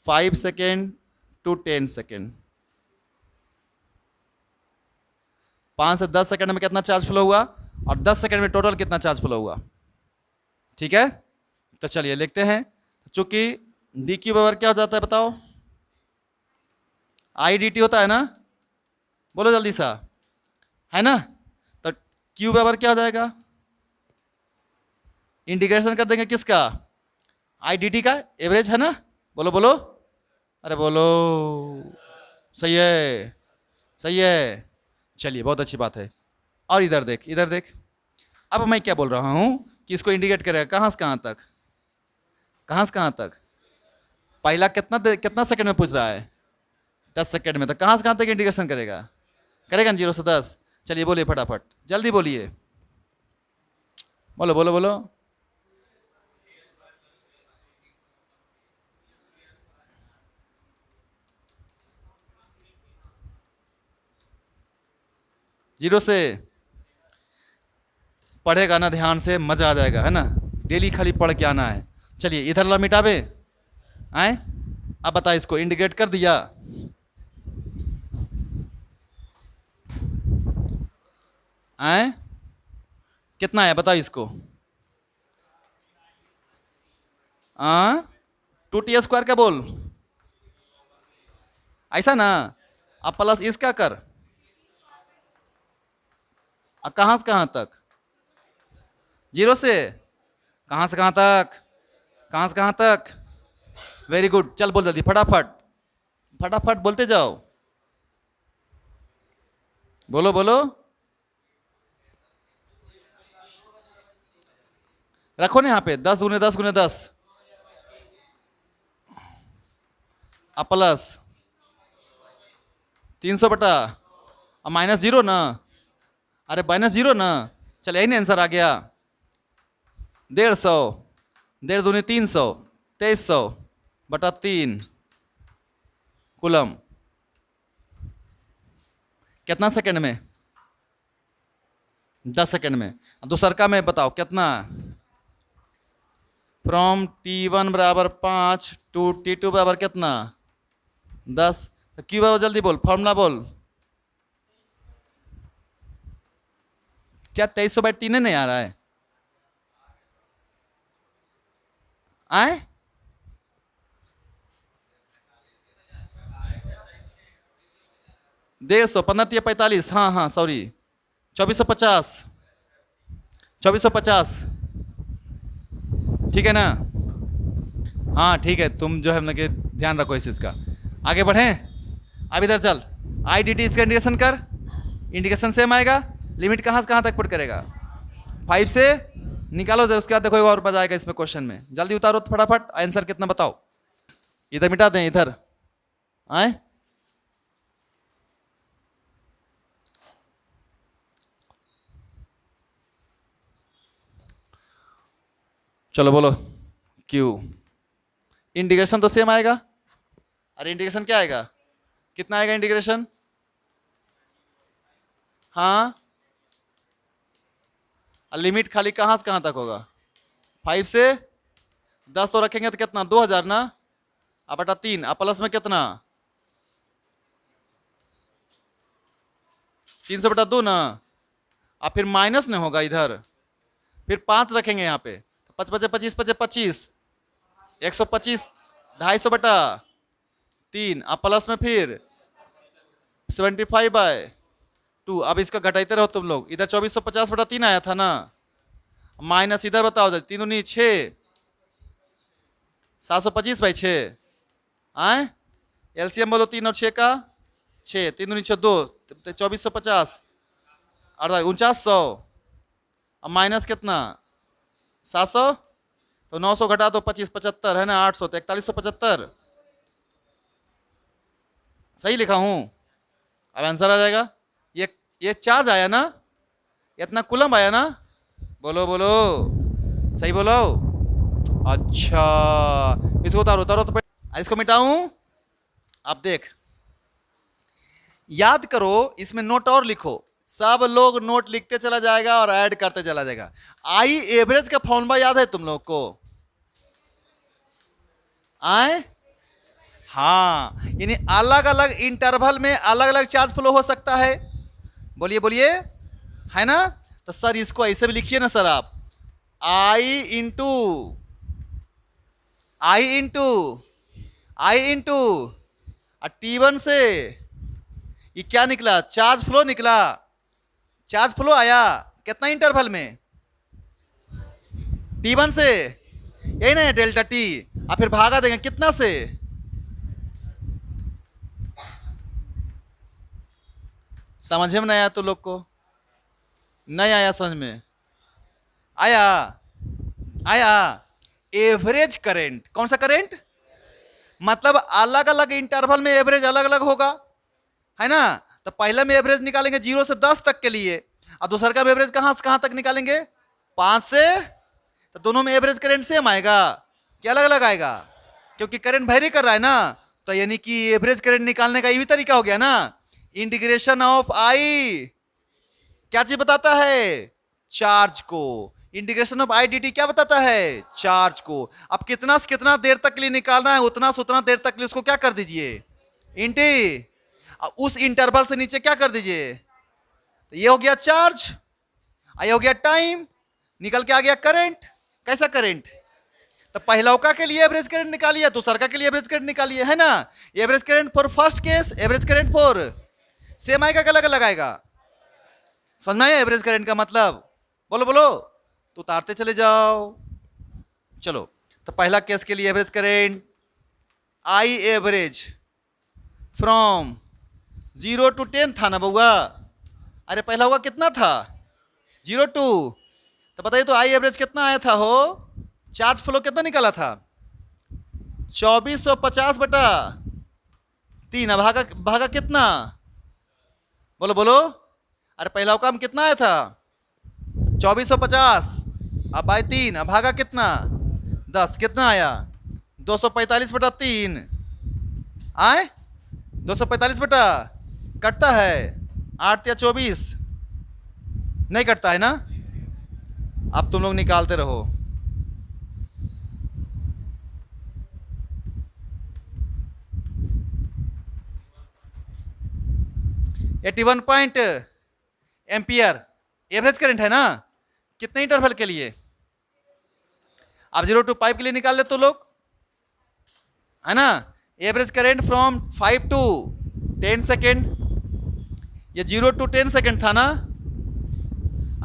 5 second to 10 second. 5 से 10 second में कितना charge flow हुआ और 10 सेकेंड में टोटल कितना चार्ज फ्लो हुआ। ठीक है, तो चलिए लिखते हैं। चूंकि डी क्यू बराबर क्या हो जाता है बताओ, आई डी टी होता है ना, बोलो जल्दी सा, है ना। तो क्यू बराबर क्या हो जाएगा, इंटीग्रेशन कर देंगे किसका, आई डी टी का एवरेज, है ना। बोलो बोलो, अरे बोलो, सही है, सही है। चलिए बहुत अच्छी बात है। और इधर देख, इधर देख। अब मैं क्या बोल रहा हूं कि इसको इंडिकेट करेगा कहां से कहां तक, कहां से कहां तक। पहला कितना सेकंड में पूछ रहा है, 10 सेकंड में। तो कहां से कहां तक इंडिकेशन करेगा, करेगा ना 0 से 10। चलिए बोलिए फटाफट, जल्दी बोलिए, बोलो बोलो बोलो। जीरो से पढ़ेगा ना ध्यान से, मजा आ जाएगा, है ना। डेली खाली पढ़ के आना है। चलिए इधर ला मिटावे आए। अब बता, इसको इंडिकेट कर दिया, आए कितना है बताओ इसको। 2t² क्या बोल, ऐसा ना। अब प्लस इसका कर, कहां से कहां तक? जीरो से कहां से कहां तक? कहां से कहां तक? वेरी गुड, चल बोल जल्दी, फटाफट फटाफट बोलते जाओ, बोलो बोलो। रखो ना यहाँ पे 10 गुने 10 गुने 10, अब प्लस 300 बटा अब माइनस जीरो ना, अरे माइनस जीरो ना, चल यही ना आंसर आ गया। 150, 1.5 दूनी 300, 2300 बटा 3 कूलम। कितना सेकंड में? 10 सेकंड में। दूसरका में बताओ कितना? फ्रॉम T1 बराबर 5 टू T2 बराबर कितना? 10। तो क्यों बराबर, जल्दी बोल, फॉर्मूला बोल। क्या 2300/3 नहीं आ रहा है? आए 150, 15 45, हाँ हाँ सॉरी 2450, 2450, ठीक है ना? हाँ ठीक है, तुम जो है मतलब कि ध्यान रखो इस चीज़ का। आगे बढ़ें, अब इधर चल, आई डी टी इसका इंडिकेशन कर, इंडिकेशन सेम आएगा। लिमिट कहाँ से कहाँ तक पुट करेगा? 5 से निकालो, उसके बाद देखो एक और बजाएगा इसमें क्वेश्चन में। जल्दी उतारो तो फटाफट, आंसर कितना बताओ। इधर मिटा दें, इधर आए, चलो बोलो क्यू। इंटीग्रेशन तो सेम आएगा। अरे इंटीग्रेशन क्या आएगा? कितना आएगा इंटीग्रेशन? हाँ, लिमिट खाली कहां से कहां तक होगा? 5 से 10 तो रखेंगे तो कितना? 2000 ना, अब बटा 3, अब प्लस में कितना? 300 बटा 2 ना, अब फिर माइनस नहीं होगा इधर, फिर 5 रखेंगे यहाँ पे, 5 बचे 25, 25 25, 125, 250 बटा 3, अब प्लस में फिर 75/2। अब इसका घटाते रहो तुम लोग, इधर 2450 बटा 3 आया था ना, माइनस इधर बताओ, 3 दूनी 6, 725/6, आए एलसीएम बोलो, 3 और 6 का 6, 3 दूनी 6 2, 2450, 4900, अब माइनस कितना? 700, तो 900 घटा दो 25, 75 है ना, 800 तो 4175, सही लिखा हूं? अब आंसर आ जाएगा। ये चार्ज आया ना, इतना कूलम आया ना, बोलो बोलो, सही बोलो। अच्छा इसको उतारो, उतारो तो इसको मिटाऊं। अब देख, याद करो, इसमें नोट और लिखो, सब लोग नोट लिखते चला जाएगा और ऐड करते चला जाएगा। आई एवरेज का फॉर्मूला याद है तुम लोग को? आए हाँ, यानी अलग अलग इंटरवल में अलग अलग चार्ज फ्लो हो सकता है। बोलिए बोलिए, है ना? तो सर इसको ऐसे भी लिखिए ना सर आप, आई इंटू T1 से ये क्या निकला? चार्ज फ्लो निकला। चार्ज फ्लो आया कितना इंटरवल में? T1 से, यही ना डेल्टा टी, और फिर भागा देंगे कितना से? समझ में नहीं आया तो लोग को? नहीं आया समझ में? आया आया। एवरेज करंट, कौन सा करंट? मतलब अलग अलग इंटरवल में एवरेज अलग अलग होगा, है ना? तो पहले में एवरेज निकालेंगे 0 से 10 तक के लिए, और दूसरा का एवरेज कहां से कहां तक निकालेंगे? 5 से। तो दोनों में एवरेज करंट सेम आएगा क्या अलग अलग आएगा? क्योंकि करंट वेरी कर रहा है ना, तो यानी कि एवरेज करंट निकालने का ये भी तरीका हो गया ना। इंटीग्रेशन ऑफ आई क्या चीज बताता है? चार्ज को। Integration of I D T क्या बताता है? चार्ज को। अब कितना से कितना देर तक के लिए निकालना है, उतना से उतना देर तक के लिए उसको क्या कर दीजिए? इंटी। उस इंटरवल से नीचे क्या कर दीजिए? तो ये हो गया चार्ज, ये हो गया टाइम, निकल के आ गया करंट। कैसा करंट? तो पहलौका के लिए एवरेज करंट निकालिए, दूसरका के लिए एवरेज करंट निकालिए, है ना। Average current for first case, average current for same आएगा, अलग अलग आएगा। समझ में आया एवरेज करंट का मतलब? बोलो बोलो, तो उतारते चले जाओ। चलो, तो पहला केस के लिए average current I average from 0 to 10 था ना बउआ? अरे पहला हुआ कितना था? 0 to, तो बताइए तो आई एवरेज कितना आया था हो? चार्ज फ्लो कितना निकाला था? 2450 बटा 3, भागा भागा कितना? बोलो बोलो। अरे पहला काम कितना आया था? 2450, अब बाई 3, अब भागा कितना? 10, कितना आया? 245 बटा 3 आए, 245 बटा, कटता है 8 या 24? नहीं कटता है ना। अब तुम लोग निकालते रहो। एम्पियर एवरेज करंट है ना। कितने इंटरवल के लिए? अब 0 to 5 के लिए निकाल ले तो लोग, है ना। Average current from 5 to 10 second, ये 0 to 10 सेकेंड था ना।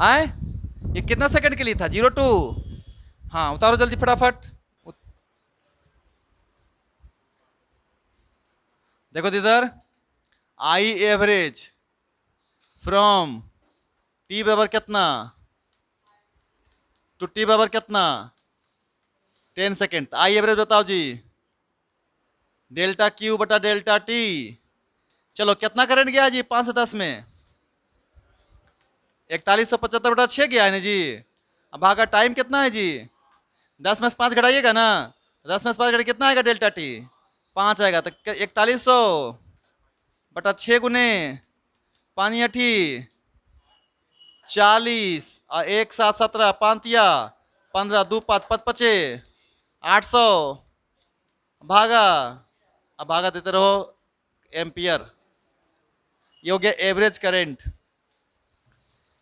आए, ये कितना सेकंड के लिए था? 0 to, हाँ उतारो जल्दी फटाफट। देखो इधर, आई एवरेज फ्रॉम टी बराबर कितना टू टी बराबर कितना? 10 सेकेंड। आई एवरेज बताओ जी, डेल्टा क्यू बटा डेल्टा टी। चलो कितना करंट गया जी 5 से 10 में? 4175 बटा 6 गया है ना जी। अब भागा टाइम कितना है जी? 10 में से 5 घटाइएगा ना, 10 में से 5 घटाइए कितना आएगा? डेल्टा टी 5 आएगा। तो 4100 बटा 6 गुने 5 अठी 40 और 1 7 17 5 या 15 2 5 5 5 800 भागा, अब भागा देते रहो एम्पियर। ये हो गया एवरेज करंट।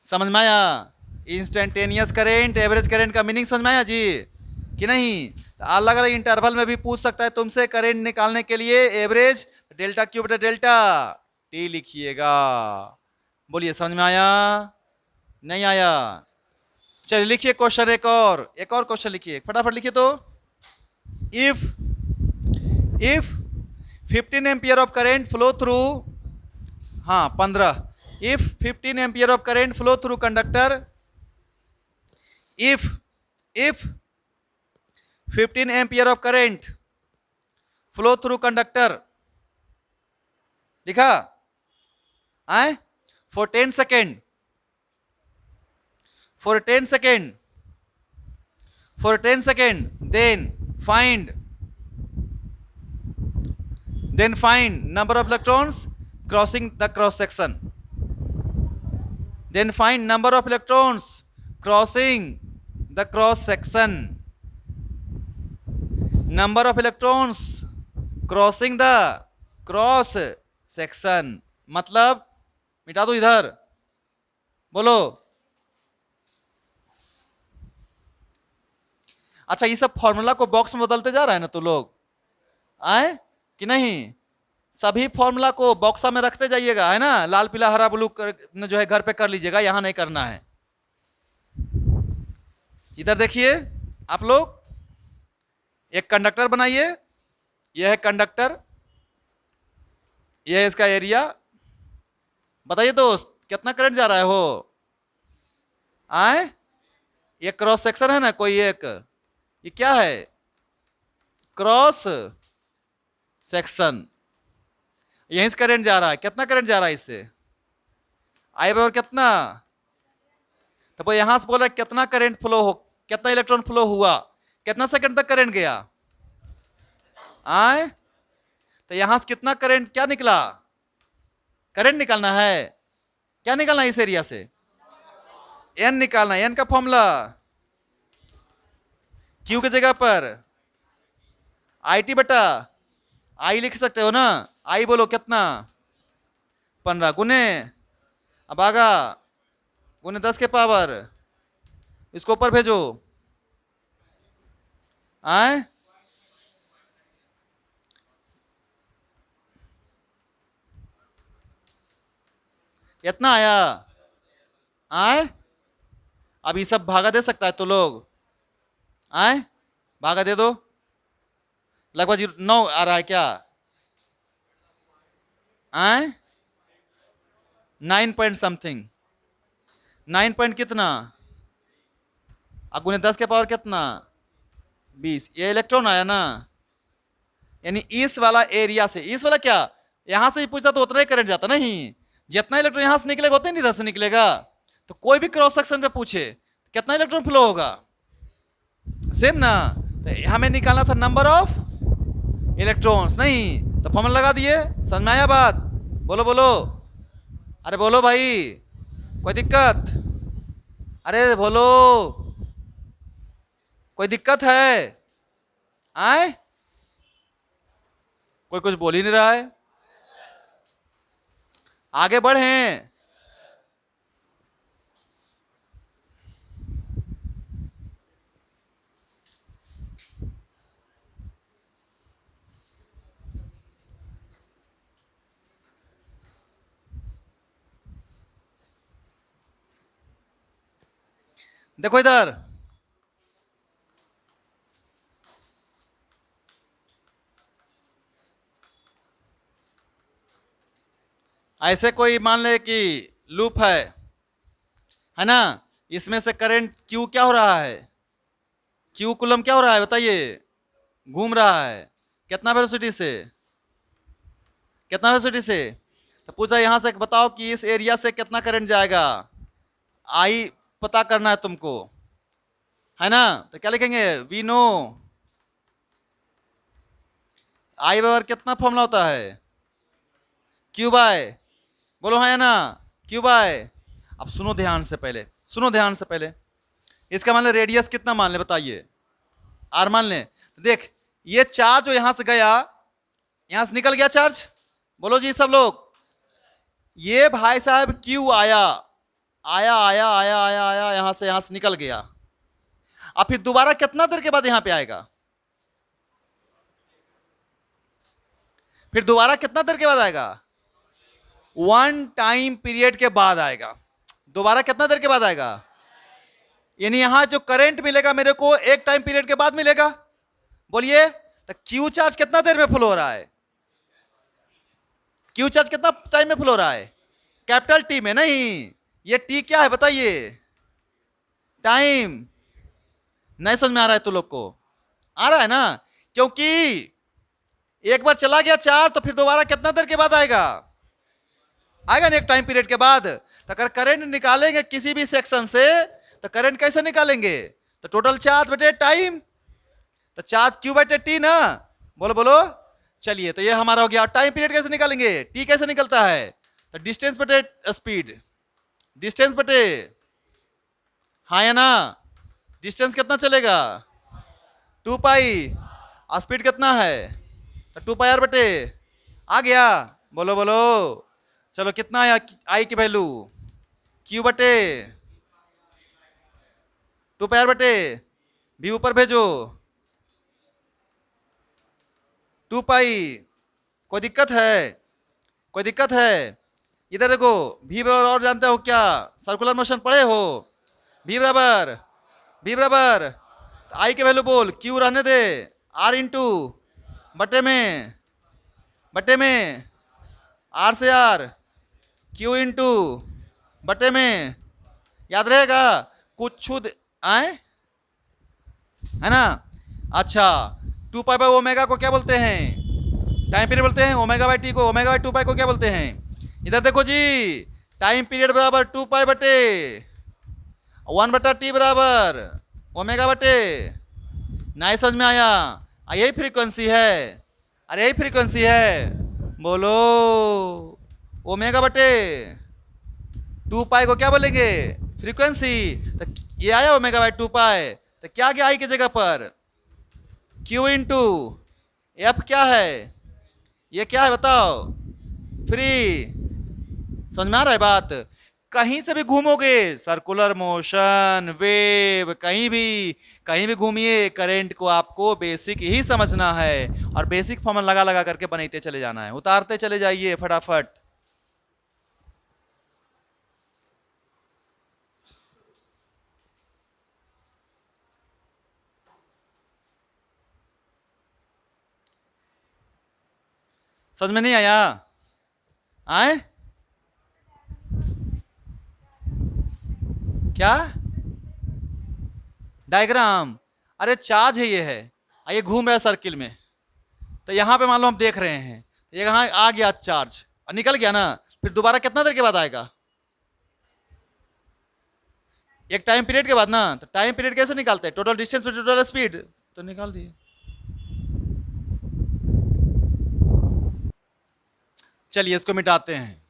समझ में आया? इंस्टेंटेनियस करंट, एवरेज करंट का मीनिंग समझ में आया जी कि नहीं? अलग अलग इंटरवल में भी पूछ सकता है तुमसे करंट निकालने के लिए एवरेज, डेल्टा क्यू बटा डेल्टा टी लिखिएगा। बोलिए समझ में आया? नहीं आया? चलिए लिखिए क्वेश्चन, एक और क्वेश्चन लिखिए, फटाफट लिखिए तो। If 15 ampere of current flow through, हाँ 15, if 15 ampere of current flow through conductor, if 15 ampere of current flow through conductor, लिखा आए, for 10 second, for 10 second, for 10 second, then find number of electrons crossing the cross section. Then find number of electrons crossing the cross section. Number of electrons crossing the cross section मतलब मिटा दो इधर, बोलो। अच्छा, ये सब formula को box में बदलते जा रहा है ना तो लोग, आए कि नहीं? सभी फॉर्मूला को बॉक्सा में रखते जाइएगा, है ना। लाल पीला हरा ब्लू जो है घर पे कर लीजिएगा, यहां नहीं करना है। इधर देखिए आप लोग, एक कंडक्टर बनाइए, यह है कंडक्टर, यह है इसका एरिया। बताइए दोस्त कितना करंट जा रहा है हो? आए, ये क्रॉस सेक्शन है ना कोई एक, ये क्या है? Cross section. यहीं से करंट जा रहा है। कितना करंट जा रहा है इससे? आई बराबर कितना? तो वो यहां से बोल रहा है कितना करंट फ्लो हो, कितना इलेक्ट्रॉन फ्लो हुआ, कितना सेकंड तक करंट गया। आए, तो यहां से कितना करंट क्या निकला? करंट निकालना है। क्या निकालना है इस एरिया से? एन निकालना है। एन का फॉर्मूला क्यू की जगह पर आई टी बटा आई लिख सकते हो ना। आई बोलो कितना? 15 गुने, अब आगा गुने 10 के पावर, इसको ऊपर भेजो, आए इतना आया आए। अब ये सब भागा दे सकता है तो लोग आए, भागा दे दो। लगभग 9 आ रहा है क्या? आए 9 पॉइंट समथिंग, 9 पॉइंट कितना, अगुने 10 के पावर कितना 20। ये इलेक्ट्रॉन आया ना, यानी इस वाला एरिया से, इस वाला क्या, यहां से ही पूछता तो उतना ही करंट जाता नहीं, जितना इलेक्ट्रॉन यहां से निकलेगा उतना ही इधर से निकलेगा। तो कोई भी क्रॉस सेक्शन पे पूछे कितना इलेक्ट्रॉन फ्लो होगा, सेम ना। तो हमें निकालना था नंबर ऑफ इलेक्ट्रॉन्स, नहीं तो फॉर्मूला लगा दिए। समझ में आया बात? बोलो बोलो, अरे बोलो भाई, कोई दिक्कत? अरे बोलो, कोई दिक्कत है? आए कोई कुछ बोल ही नहीं रहा है। आगे बढ़े। देखो इधर, ऐसे कोई मान ले कि लूप है ना, इसमें से करंट क्यू क्या हो रहा है, क्यू कुलम क्या हो रहा है बताइए, घूम रहा है कितना वेलोसिटी से, कितना वेलोसिटी से। तो पूछा यहां से बताओ कि इस एरिया से कितना करंट जाएगा, आई पता करना है तुमको, है ना। तो क्या लिखेंगे, वी नो आई बराबर कितना फॉर्मूला होता है, क्यू बाय, बोलो हाँ या ना, क्यू बाय। अब सुनो ध्यान से पहले, सुनो ध्यान से पहले, इसका मान ले रेडियस कितना मान ले बताइए, आर मान ले। तो देख ये चार्ज जो यहां से गया, यहां से निकल गया चार्ज, बोलो जी सब लोग, ये भाई साहब क्यू आया आया आया आया आया आया, यहां से निकल गया। अब फिर दोबारा कितना देर के बाद यहां पे आएगा, फिर दोबारा कितना देर के बाद आएगा, 1 टाइम पीरियड के बाद आएगा। दोबारा कितना देर के बाद आएगा, यानी यहां जो करंट मिलेगा मेरे को एक टाइम पीरियड के बाद मिलेगा। बोलिए तो क्यू चार्ज कितना देर में फ्लो हो रहा है, क्यू चार्ज कितना टाइम में फ्लो हो रहा है, कैपिटल टी में, नहीं ये टी क्या है बताइए, टाइम। नहीं समझ में आ रहा है तो लोग को, आ रहा है ना, क्योंकि एक बार चला गया चार्ज तो फिर दोबारा कितना देर के बाद आएगा, आएगा ना एक टाइम पीरियड के बाद। तो अगर करंट निकालेंगे किसी भी सेक्शन से तो करंट कैसे निकालेंगे, तो टोटल चार्ज बटे टाइम, तो चार्ज क्यू बटे टी ना, बोलो बोलो। चलिए तो ये हमारा हो गया। टाइम पीरियड कैसे निकालेंगे, टी कैसे निकलता है, तो डिस्टेंस बटे स्पीड, डिस्टेंस बटे, हाँ या ना, डिस्टेंस कितना चलेगा 2 पाई, स्पीड कितना है तो 2 पाई आर बटे, आ गया, बोलो बोलो। चलो कितना आया आई की वैल्यू, क्यू बटे 2 पाई आर बटे, भी ऊपर भेजो 2 पाई। कोई दिक्कत है, कोई दिक्कत है? इधर देखो, भी बराबर और जानते हो क्या, सर्कुलर मोशन पढ़े हो, भी बराबर, भी बराबर, आई के वैल्यू बोल, क्यू रहने दे, आर इंटू बटे में, बटे में, आर से आर, क्यू इंटू बटे में, याद रहेगा कुछ आए, है ना। अच्छा 2 पाई बाय ओमेगा को क्या बोलते हैं, टाइम पीरियड बोलते हैं, ओमेगा बाय टी को, ओमेगा बाय 2 पाई को क्या बोलते हैं। इधर देखो जी, टाइम पीरियड बराबर 2 पाई बटे 1 बटा टी बराबर ओमेगा बटे, नहीं समझ में आया, यही फ्रीक्वेंसी है, अरे यही फ्रीक्वेंसी है, बोलो ओमेगा बटे 2 पाई को क्या बोलेंगे, फ्रीक्वेंसी। तो ये आया ओमेगा बाय 2 पाई, तो क्या गया आई की जगह पर, क्यू इंटू एफ, क्या है ये, क्या है बताओ, फ्री। समझ में आ रहा है बात, कहीं से भी घूमोगे, सर्कुलर मोशन, वेव, कहीं भी घूमिए, करंट को आपको बेसिक ही समझना है और बेसिक फॉर्मूला लगा लगा करके बनाते चले जाना है, उतारते चले जाइए फटाफट। समझ में नहीं आया? आए क्या डायग्राम? अरे चार्ज है, ये है, ये घूम रहा है सर्किल में, तो यहां पे मान लो हम देख रहे हैं, ये कहाँ आ गया चार्ज और निकल गया ना, फिर दोबारा कितना देर के बाद आएगा? एक टाइम पीरियड के बाद ना। तो टाइम पीरियड कैसे निकालते हैं? टोटल डिस्टेंस पे टोटल स्पीड, तो निकाल दिए। चलिए इसको मिटाते हैं।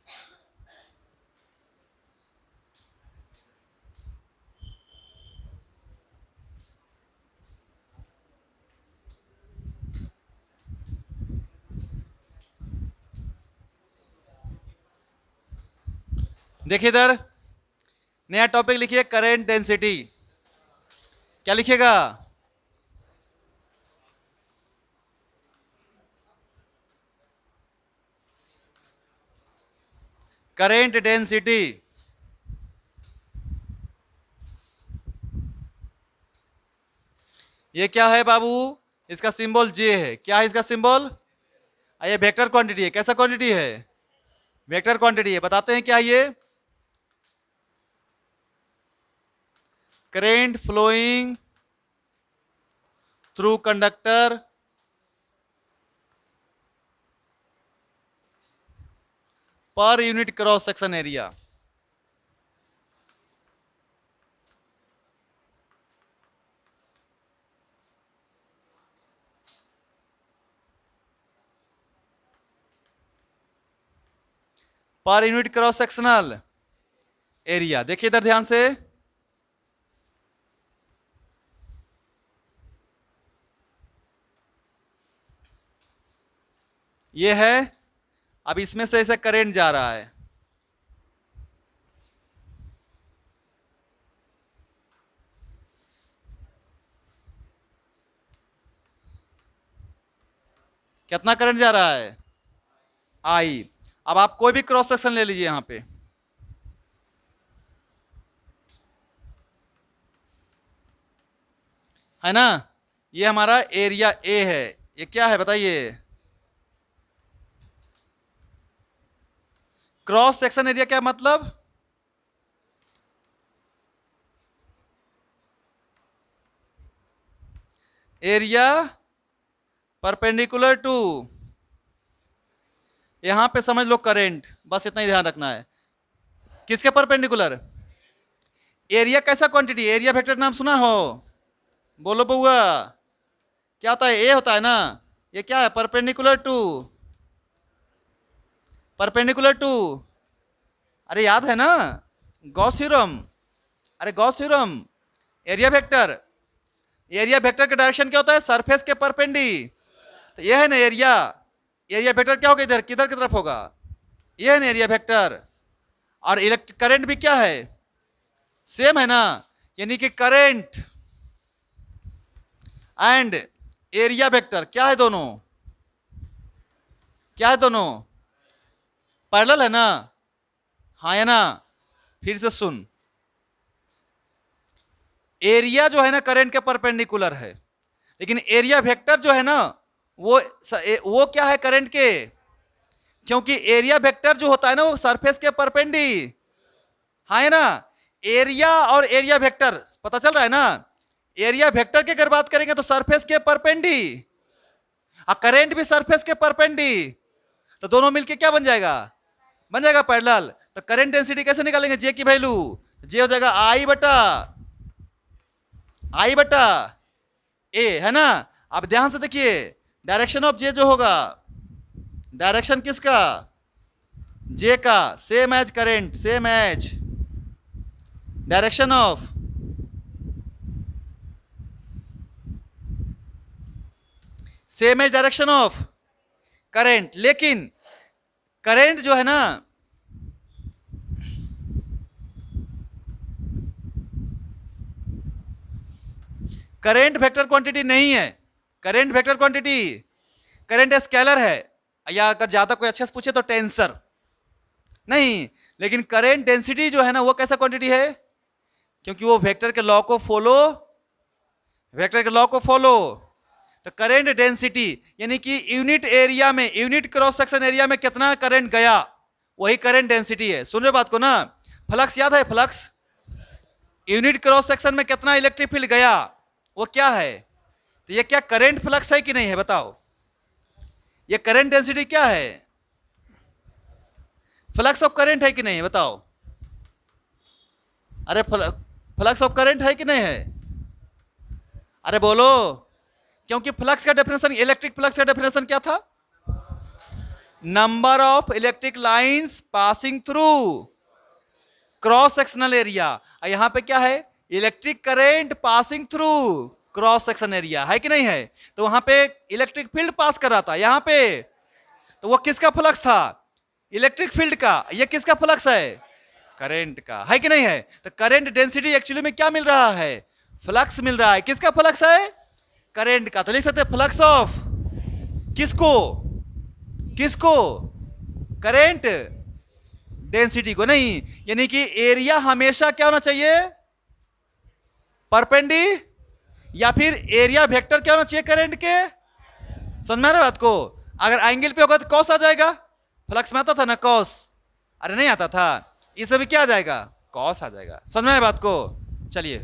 देखिए इधर नया टॉपिक लिखिए, करंट डेंसिटी। क्या लिखिएगा? Current density. ये क्या है बाबू? इसका सिंबल जे है। क्या है इसका सिंबल? ये वेक्टर क्वांटिटी है। कैसा क्वांटिटी है? वेक्टर क्वांटिटी है। बताते हैं क्या ये? Current flowing through conductor per unit cross section area. Per unit cross sectional area. देखिए इधर ध्यान से, ये है, अब इसमें से ऐसे करंट जा रहा है, कितना करंट जा रहा है? आई। अब आप कोई भी क्रॉस सेक्शन ले लीजिए यहां पे, है ना, ये हमारा एरिया ए है। ये क्या है बताइए? क्रॉस सेक्शन एरिया क्या मतलब? एरिया परपेंडिकुलर टू, यहां पे समझ लो करंट, बस इतना ही ध्यान रखना है। किसके परपेंडिकुलर? एरिया कैसा क्वांटिटी? एरिया वेक्टर नाम सुना हो? बोलो बउआ, क्या होता है? ए होता है ना। ये क्या है? परपेंडिकुलर टू, परपेंडिकुलर टू, अरे याद है ना, गॉस थ्योरम। अरे Gauss theorem, area vector, area vector का डायरेक्शन क्या होता है? सरफेस के परपेंडी। तो ये है ना एरिया, एरिया वेक्टर क्या होगा? इधर किधर की तरफ होगा? ये है ना एरिया वेक्टर। और इलेक्ट्रिक करंट भी क्या है? सेम है ना, यानी कि करंट एंड एरिया वेक्टर क्या है? दोनों क्या है? दोनों पैरेलल है ना? हाँ है ना? फिर से सुन, एरिया जो है ना करंट के परपेंडिकुलर है, लेकिन एरिया वेक्टर जो है ना वो क्या है? करंट के, क्योंकि एरिया वेक्टर जो होता है ना वो सरफेस के परपेंडी, हाँ है ना? एरिया और एरिया वेक्टर पता चल रहा है ना? एरिया वेक्टर की अगर बात करेंगे तो सरफेस के परपेंडी, और करंट भी सरफेस के परपेंडी, तो दोनों मिलके क्या बन जाएगा? बन जाएगा पैरेलल। तो करंट डेंसिटी कैसे निकालेंगे? जे की वैल्यू, जे हो जाएगा आई बटा ए, है ना? अब ध्यान से देखिए, डायरेक्शन ऑफ जे जो होगा, डायरेक्शन किसका? जे का, same as current, same as direction of, same as direction of current. लेकिन करंट जो है ना, करेंट वेक्टर क्वांटिटी नहीं है। Current vector quantity, current scalar है, या अगर ज्यादा कोई अच्छे से पूछे तो टेंसर नहीं, लेकिन करेंट डेंसिटी जो है ना वो कैसा क्वांटिटी है, क्योंकि वो वेक्टर के लॉ को फॉलो, वेक्टर के लॉ को फॉलो। तो करेंट डेंसिटी यानी कि यूनिट एरिया में, यूनिट क्रॉस सेक्शन एरिया में कितना करंट गया, वही करंट डेंसिटी है। सुन रहे बात को ना? फ्लक्स याद है? फ्लक्स यूनिट क्रॉस सेक्शन में कितना इलेक्ट्रिक फील्ड गया, वो क्या है? तो ये क्या करंट फ्लक्स है कि नहीं है? बताओ, ये करंट डेंसिटी क्या है? फ्लक्स ऑफ करंट है कि नहीं है? बताओ। अरे फ्लक्स ऑफ करंट है कि नहीं है? अरे बोलो। क्योंकि फ्लक्स का डेफिनेशन, इलेक्ट्रिक फ्लक्स का डेफिनेशन क्या था? Number of electric lines passing through cross sectional area. यहां पे क्या है? Electric current passing through cross section area, है कि नहीं है? तो वहां पे इलेक्ट्रिक फील्ड पास कर रहा था यहां पे, तो वो किसका फ्लक्स था? इलेक्ट्रिक फील्ड का। ये किसका फ्लक्स है? करंट का, है कि नहीं है? तो करंट डेंसिटी एक्चुअली में क्या मिल रहा है? फ्लक्स मिल रहा है। किसका फ्लक्स है? करंट का। तो लिख सकते फ्लक्स ऑफ किसको? किसको? करंट डेंसिटी को। नहीं, यानी कि एरिया हमेशा क्या होना चाहिए? परपेंडी, या फिर एरिया वेक्टर क्या होना चाहिए करंट के? समझ में आ रहा है बात को? अगर एंगल पे होगा तो कॉस आ जाएगा। फ्लक्स में आता था ना कॉस? अरे नहीं आता था। इसमें भी क्या आ जाएगा? कॉस आ जाएगा। समझ में आया बात को? चलिए